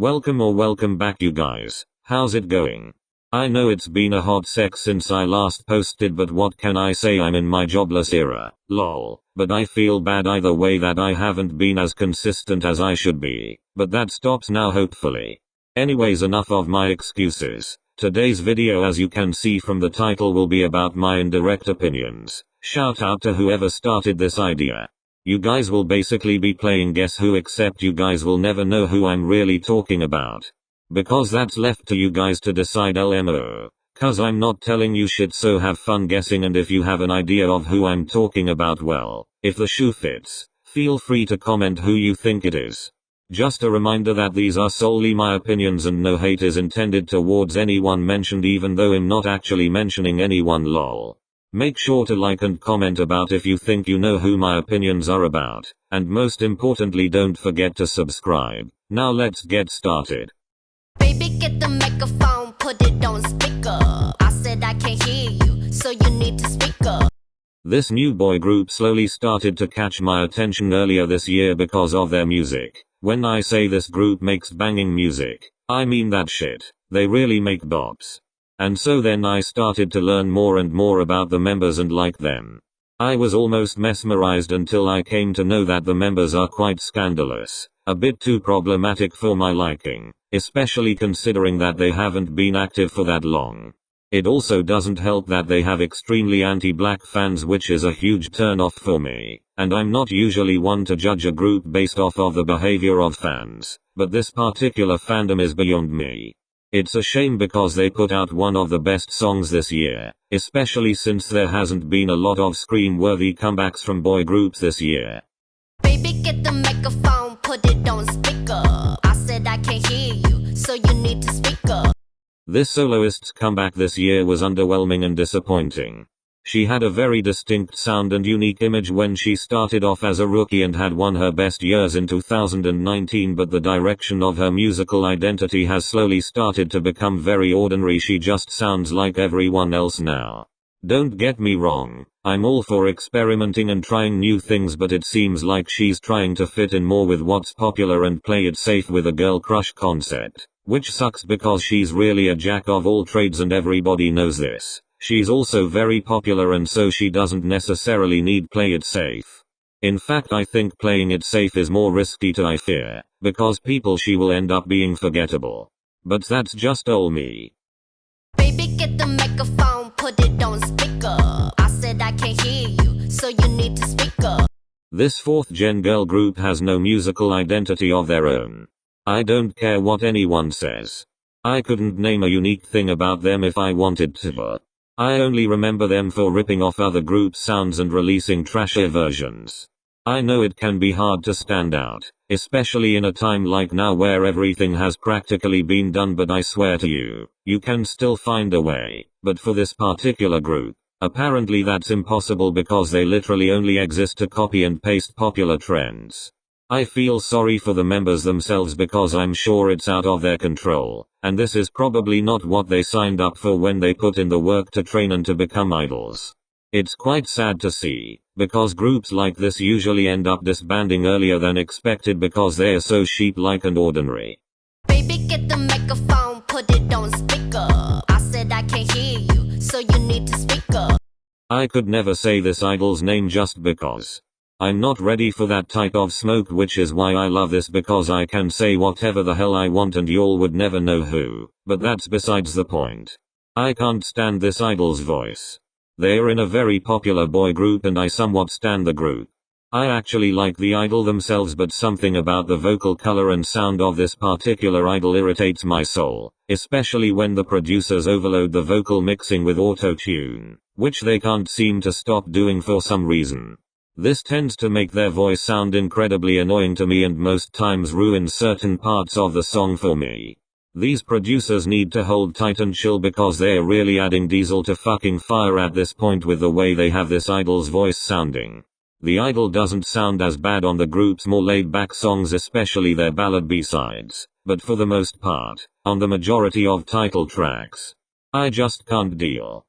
Welcome back you guys. How's it going? I know it's been a hot sec since I last posted, but what can I say, I'm in my jobless era, lol. But I feel bad either way that I haven't been as consistent as I should be. But that stops now hopefully. Anyways, enough of my excuses. Today's video, as you can see from the title, will be about my indirect opinions. Shout out to whoever started this idea. You guys will basically be playing Guess Who, except you guys will never know who I'm really talking about. Because that's left to you guys to decide, LMO. Cause I'm not telling you shit, so have fun guessing, and if you have an idea of who I'm talking about, well, if the shoe fits, feel free to comment who you think it is. Just a reminder that these are solely my opinions and no hate is intended towards anyone mentioned, even though I'm not actually mentioning anyone, lol. Make sure to like and comment about if you think you know who my opinions are about, and most importantly, don't forget to subscribe. Now let's get started. Baby, get the microphone, put it on speaker. I said I can't hear you, so you need to speak up. This new boy group slowly started to catch my attention earlier this year because of their music. When I say this group makes banging music, I mean that shit. They really make bops. And so then I started to learn more and more about the members and like them. I was almost mesmerized until I came to know that the members are quite scandalous. A bit too problematic for my liking, especially considering that they haven't been active for that long. It also doesn't help that they have extremely anti-black fans, which is a huge turn-off for me, and I'm not usually one to judge a group based off of the behavior of fans, but this particular fandom is beyond me. It's a shame because they put out one of the best songs this year, especially since there hasn't been a lot of scream-worthy comebacks from boy groups this year. Baby, get the microphone, put it on speaker. I said I can't hear you, so you need to speak up. This soloist's comeback this year was underwhelming and disappointing. She had a very distinct sound and unique image when she started off as a rookie and had won her best years in 2019, but the direction of her musical identity has slowly started to become very ordinary. She just sounds like everyone else now. Don't get me wrong, I'm all for experimenting and trying new things, but it seems like she's trying to fit in more with what's popular and play it safe with a girl crush concept, which sucks because she's really a jack of all trades and everybody knows this. She's also very popular, and so she doesn't necessarily need play it safe. In fact, I think playing it safe is more risky I fear, because she will end up being forgettable. But that's just all me. Baby, get the microphone, put it on speaker. I said I can't hear you, so you need to speak up. This fourth gen girl group has no musical identity of their own. I don't care what anyone says. I couldn't name a unique thing about them if I wanted to. I only remember them for ripping off other groups' sounds and releasing trashier versions. I know it can be hard to stand out, especially in a time like now where everything has practically been done, but I swear to you, you can still find a way. But for this particular group, apparently that's impossible because they literally only exist to copy and paste popular trends. I feel sorry for the members themselves because I'm sure it's out of their control, and this is probably not what they signed up for when they put in the work to train and to become idols. It's quite sad to see, because groups like this usually end up disbanding earlier than expected because they're so sheep-like and ordinary. Baby, get the microphone, put it on speaker. I said I can't hear you, so you need to speak up. I could never say this idol's name just because I'm not ready for that type of smoke, which is why I love this, because I can say whatever the hell I want and y'all would never know who, but that's besides the point. I can't stand this idol's voice. They're in a very popular boy group and I somewhat stand the group. I actually like the idol themselves, but something about the vocal color and sound of this particular idol irritates my soul, especially when the producers overload the vocal mixing with auto-tune, which they can't seem to stop doing for some reason. This tends to make their voice sound incredibly annoying to me and most times ruins certain parts of the song for me. These producers need to hold tight and chill because they're really adding diesel to fucking fire at this point with the way they have this idol's voice sounding. The idol doesn't sound as bad on the group's more laid-back songs, especially their ballad B-sides, but for the most part, on the majority of title tracks, I just can't deal.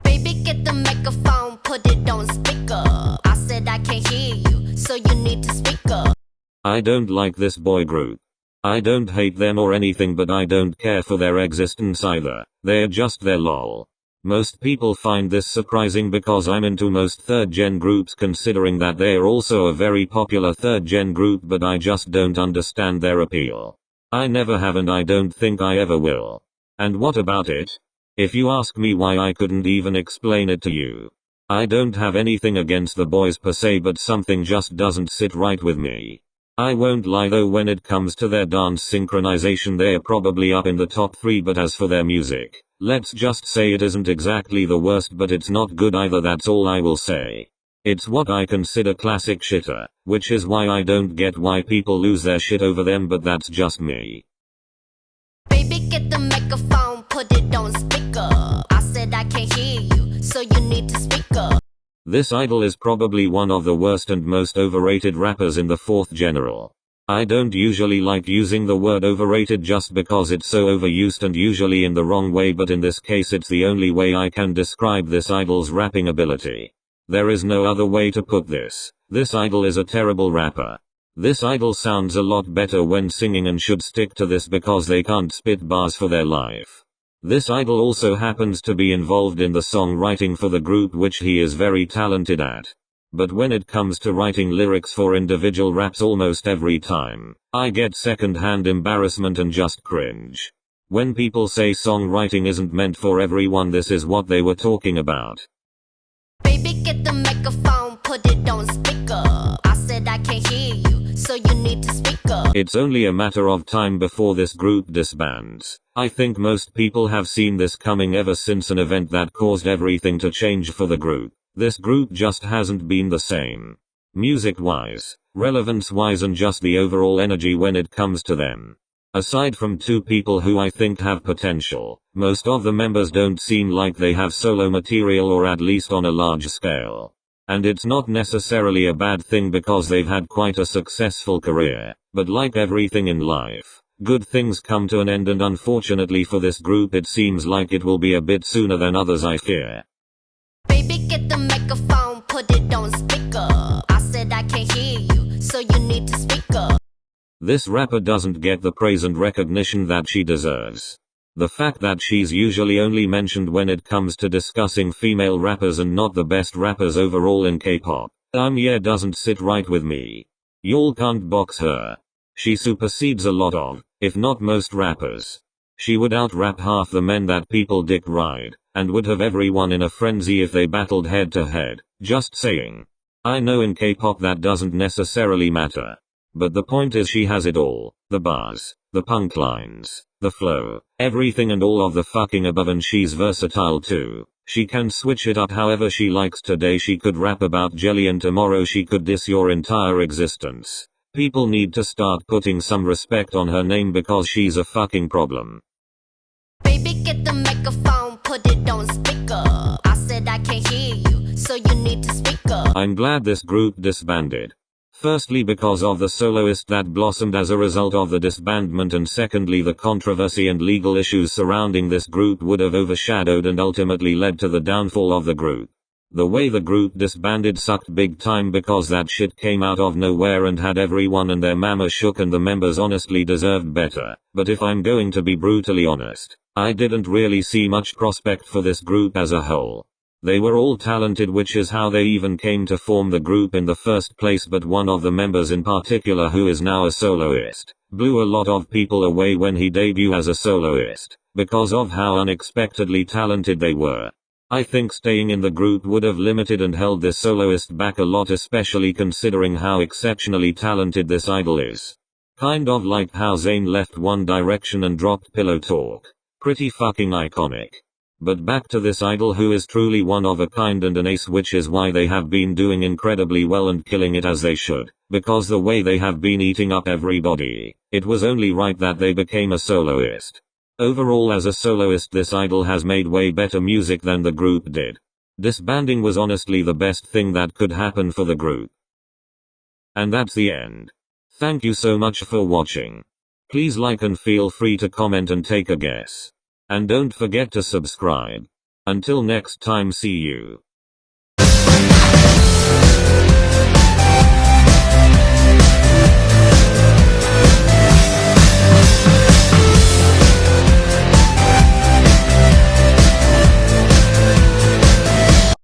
Baby, get the microphone, put it on speaker. I said I can't hear you, so you need to speak up. I don't like this boy group. I don't hate them or anything, but I don't care for their existence either. They're just there lol. Most people find this surprising because I'm into most third gen groups, considering that they're also a very popular third gen group, but I just don't understand their appeal. I never have and I don't think I ever will. And what about it? If you ask me why, I couldn't even explain it to you. I don't have anything against the boys per se, but something just doesn't sit right with me. I won't lie though, when it comes to their dance synchronization they're probably up in the top 3, but as for their music, let's just say it isn't exactly the worst, but it's not good either, that's all I will say. It's what I consider classic shitter, which is why I don't get why people lose their shit over them, but that's just me. Baby, get the microphone, put it on speaker. I said I can't hear you, so you need to speak up. This idol is probably one of the worst and most overrated rappers in the fourth general. I don't usually like using the word overrated just because it's so overused and usually in the wrong way, but in this case it's the only way I can describe this idol's rapping ability. There is no other way to put this. This idol is a terrible rapper. This idol sounds a lot better when singing and should stick to this because they can't spit bars for their life. This idol also happens to be involved in the songwriting for the group, which he is very talented at. But when it comes to writing lyrics for individual raps, almost every time, I get second-hand embarrassment and just cringe. When people say songwriting isn't meant for everyone, this is what they were talking about. Baby, get the microphone, put it on speaker. I said I can't hear you, so you need to speak up. It's only a matter of time before this group disbands. I think most people have seen this coming ever since an event that caused everything to change for the group. This group just hasn't been the same. Music-wise, relevance-wise, and just the overall energy when it comes to them. Aside from two people who I think have potential, most of the members don't seem like they have solo material, or at least on a large scale. And it's not necessarily a bad thing because they've had quite a successful career, but like everything in life, good things come to an end, and unfortunately for this group it seems like it will be a bit sooner than others, I fear. Baby, get the microphone, put it on speaker. I said I can't hear you, so you need to speak up. This rapper doesn't get the praise and recognition that she deserves. The fact that she's usually only mentioned when it comes to discussing female rappers and not the best rappers overall in K-pop, doesn't sit right with me. Y'all can't box her. She supersedes a lot of, if not most rappers. She would out-rap half the men that people dick ride, and would have everyone in a frenzy if they battled head to head. Just saying. I know in K-pop that doesn't necessarily matter. But the point is, she has it all. The bars, the punk lines, the flow, everything and all of the fucking above, and she's versatile too. She can switch it up however she likes. Today she could rap about jelly and tomorrow she could diss your entire existence. People need to start putting some respect on her name because she's a fucking problem. Baby, get the microphone, put it on speaker. I said I can't hear you, so you need to speak up. I'm glad this group disbanded. Firstly because of the soloist that blossomed as a result of the disbandment, and secondly the controversy and legal issues surrounding this group would have overshadowed and ultimately led to the downfall of the group. The way the group disbanded sucked big time because that shit came out of nowhere and had everyone and their mama shook, and the members honestly deserved better. But if I'm going to be brutally honest, I didn't really see much prospect for this group as a whole. They were all talented, which is how they even came to form the group in the first place, but one of the members in particular, who is now a soloist, blew a lot of people away when he debuted as a soloist, because of how unexpectedly talented they were. I think staying in the group would have limited and held this soloist back a lot, especially considering how exceptionally talented this idol is. Kind of like how Zayn left One Direction and dropped Pillow Talk. Pretty fucking iconic. But back to this idol, who is truly one of a kind and an ace, which is why they have been doing incredibly well and killing it as they should, because the way they have been eating up everybody, it was only right that they became a soloist. Overall, as a soloist, this idol has made way better music than the group did. Disbanding was honestly the best thing that could happen for the group. And that's the end. Thank you so much for watching. Please like and feel free to comment and take a guess. And don't forget to subscribe. Until next time, see you.